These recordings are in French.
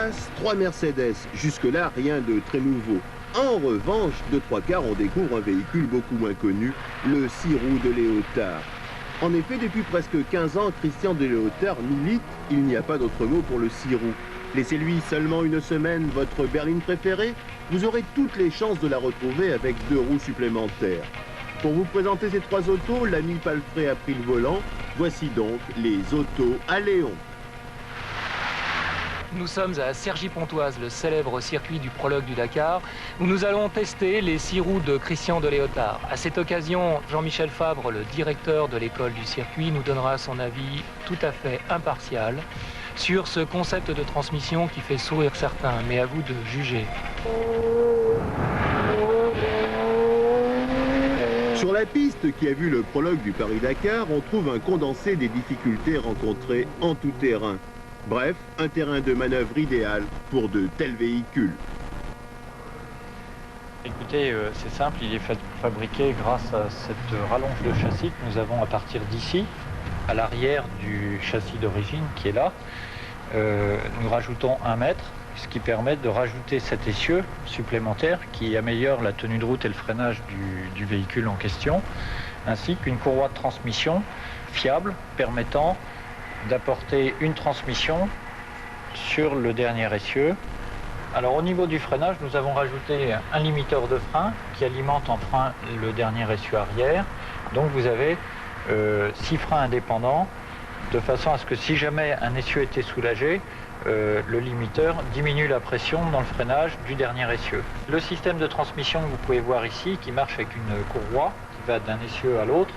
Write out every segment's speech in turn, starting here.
place, 3 Mercedes. Jusque-là, rien de très nouveau. En revanche, de 3/4, on découvre un véhicule beaucoup moins connu, le 6 roues de Léotard. En effet, depuis presque 15 ans, Christian de Léotard milite, il n'y a pas d'autre mot pour le 6 roues. Laissez-lui seulement une semaine votre berline préférée, vous aurez toutes les chances de la retrouver avec 2 roues supplémentaires. Pour vous présenter ces 3 autos, l'ami Palfré a pris le volant. Voici donc les autos à Léon. Nous sommes à Cergy-Pontoise, le célèbre circuit du prologue du Dakar, où nous allons tester les 6 roues de Christian de Léotard. À cette occasion, Jean-Michel Fabre, le directeur de l'école du circuit, nous donnera son avis tout à fait impartial sur ce concept de transmission qui fait sourire certains, mais à vous de juger. Sur la piste qui a vu le prologue du Paris-Dakar, on trouve un condensé des difficultés rencontrées en tout terrain. Bref, un terrain de manœuvre idéal pour de tels véhicules. Écoutez, c'est simple, il est fabriqué grâce à cette rallonge de châssis que nous avons à partir d'ici, à l'arrière du châssis d'origine qui est là. Nous rajoutons 1 mètre, ce qui permet de rajouter cet essieu supplémentaire qui améliore la tenue de route et le freinage du véhicule en question, ainsi qu'une courroie de transmission fiable permettant d'apporter une transmission sur le dernier essieu. Alors au niveau du freinage, nous avons rajouté un limiteur de frein qui alimente en frein le dernier essieu arrière. Donc vous avez 6 freins indépendants, de façon à ce que si jamais un essieu était soulagé, le limiteur diminue la pression dans le freinage du dernier essieu. Le système de transmission que vous pouvez voir ici, qui marche avec une courroie qui va d'un essieu à l'autre,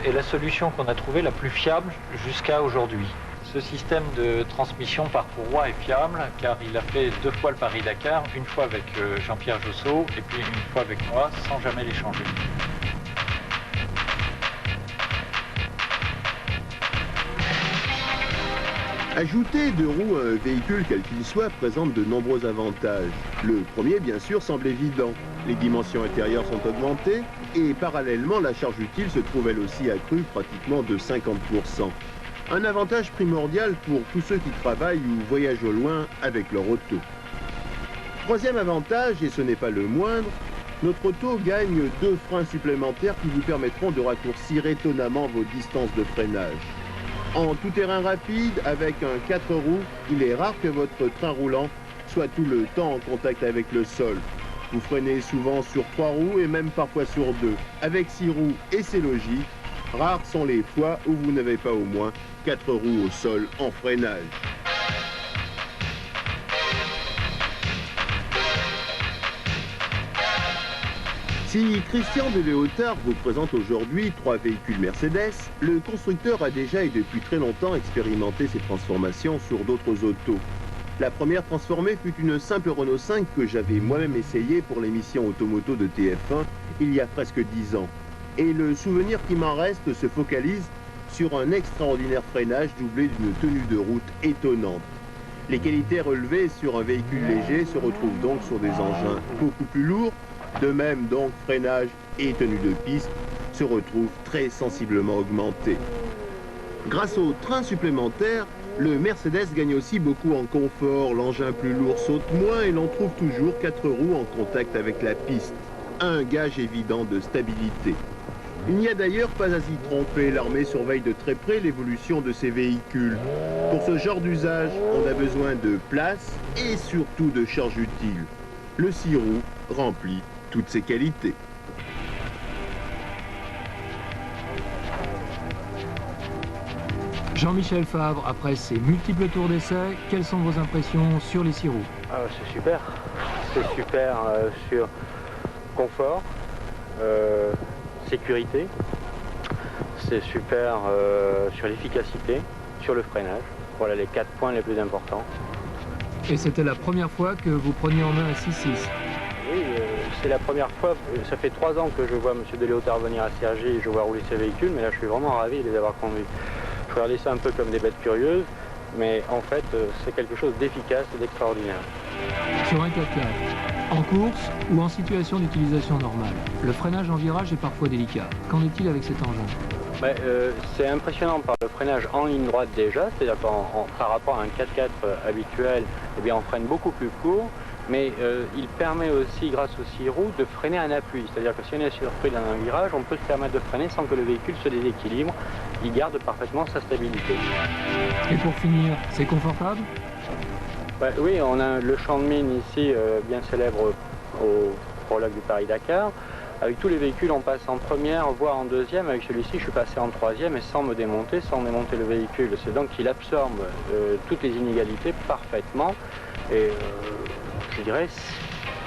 est la solution qu'on a trouvée la plus fiable jusqu'à aujourd'hui. Ce système de transmission par courroie est fiable car il a fait 2 fois le Paris-Dakar, une fois avec Jean-Pierre Josso et puis une fois avec moi sans jamais les changer. Ajouter 2 roues à un véhicule quel qu'il soit présente de nombreux avantages. Le premier, bien sûr, semble évident. Les dimensions intérieures sont augmentées et parallèlement, la charge utile se trouve elle aussi accrue pratiquement de 50%. Un avantage primordial pour tous ceux qui travaillent ou voyagent au loin avec leur auto. Troisième avantage, et ce n'est pas le moindre, notre auto gagne 2 freins supplémentaires qui vous permettront de raccourcir étonnamment vos distances de freinage. En tout-terrain rapide, avec un 4 roues, il est rare que votre train roulant soit tout le temps en contact avec le sol. Vous freinez souvent sur 3 roues et même parfois sur 2. Avec 6 roues, et c'est logique, rares sont les fois où vous n'avez pas au moins 4 roues au sol en freinage. Si Christian de Léotard vous présente aujourd'hui 3 véhicules Mercedes, le constructeur a déjà et depuis très longtemps expérimenté ces transformations sur d'autres autos. La première transformée fut une simple Renault 5 que j'avais moi-même essayé pour l'émission Automoto de TF1 il y a presque 10 ans. Et le souvenir qui m'en reste se focalise sur un extraordinaire freinage doublé d'une tenue de route étonnante. Les qualités relevées sur un véhicule léger se retrouvent donc sur des engins beaucoup plus lourds. De même donc, freinage et tenue de piste se retrouvent très sensiblement augmentés. Grâce au train supplémentaire, le Mercedes gagne aussi beaucoup en confort. L'engin plus lourd saute moins et l'on trouve toujours 4 roues en contact avec la piste. Un gage évident de stabilité. Il n'y a d'ailleurs pas à s'y tromper, l'armée surveille de très près l'évolution de ces véhicules. Pour ce genre d'usage, on a besoin de place et surtout de charge utile. Le 6 roues remplit toutes ses qualités. Jean-Michel Fabre, après ces multiples tours d'essai, quelles sont vos impressions sur les 6 roues? C'est super. C'est super sur confort, sécurité. C'est super sur l'efficacité, sur le freinage. Voilà les 4 points les plus importants. Et c'était la première fois que vous preniez en main un 6.6? Oui, c'est la première fois. Ça fait 3 ans que je vois M. de Léotard venir à Cergy et je vois rouler ses véhicules, mais là je suis vraiment ravi de les avoir conduits. Je regardais ça un peu comme des bêtes curieuses, mais en fait c'est quelque chose d'efficace et d'extraordinaire. Sur un 4x4, en course ou en situation d'utilisation normale, le freinage en virage est parfois délicat. Qu'en est-il avec cet engin? C'est impressionnant par le freinage en ligne droite déjà, c'est-à-dire par rapport à un 4x4 habituel, eh bien, on freine beaucoup plus court, mais il permet aussi, grâce aux 6 roues, de freiner un appui. C'est-à-dire que si on est surpris dans un virage, on peut se permettre de freiner sans que le véhicule se déséquilibre. Il garde parfaitement sa stabilité. Et pour finir, c'est confortable? Oui, on a le champ de mine ici, bien célèbre au prologue du Paris-Dakar. Avec tous les véhicules, on passe en première, voire en deuxième. Avec celui-ci, je suis passé en troisième et sans me démonter, sans démonter le véhicule. C'est donc qu'il absorbe toutes les inégalités parfaitement. Et je dirais,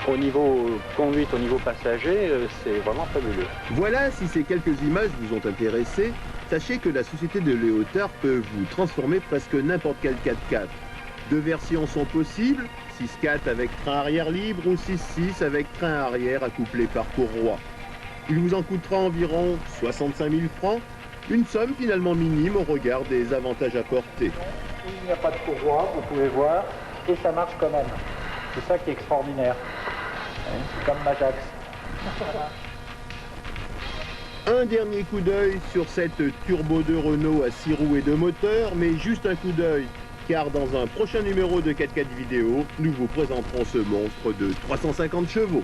au niveau conduite, au niveau passager, c'est vraiment fabuleux. Voilà, si ces quelques images vous ont intéressé, sachez que la société de Léotard peut vous transformer presque n'importe quel 4x4. 2 versions sont possibles, 6x4 avec train arrière libre ou 6.6 avec train arrière accouplé par courroie. Il vous en coûtera environ 65 000 francs, une somme finalement minime au regard des avantages apportés. Il n'y a pas de courroie, vous pouvez voir, et ça marche quand même. C'est ça qui est extraordinaire. C'est comme Majax. Un dernier coup d'œil sur cette Turbo 2 Renault à 6 roues et 2 moteurs, mais juste un coup d'œil, car dans un prochain numéro de 4x4 vidéo, nous vous présenterons ce monstre de 350 chevaux.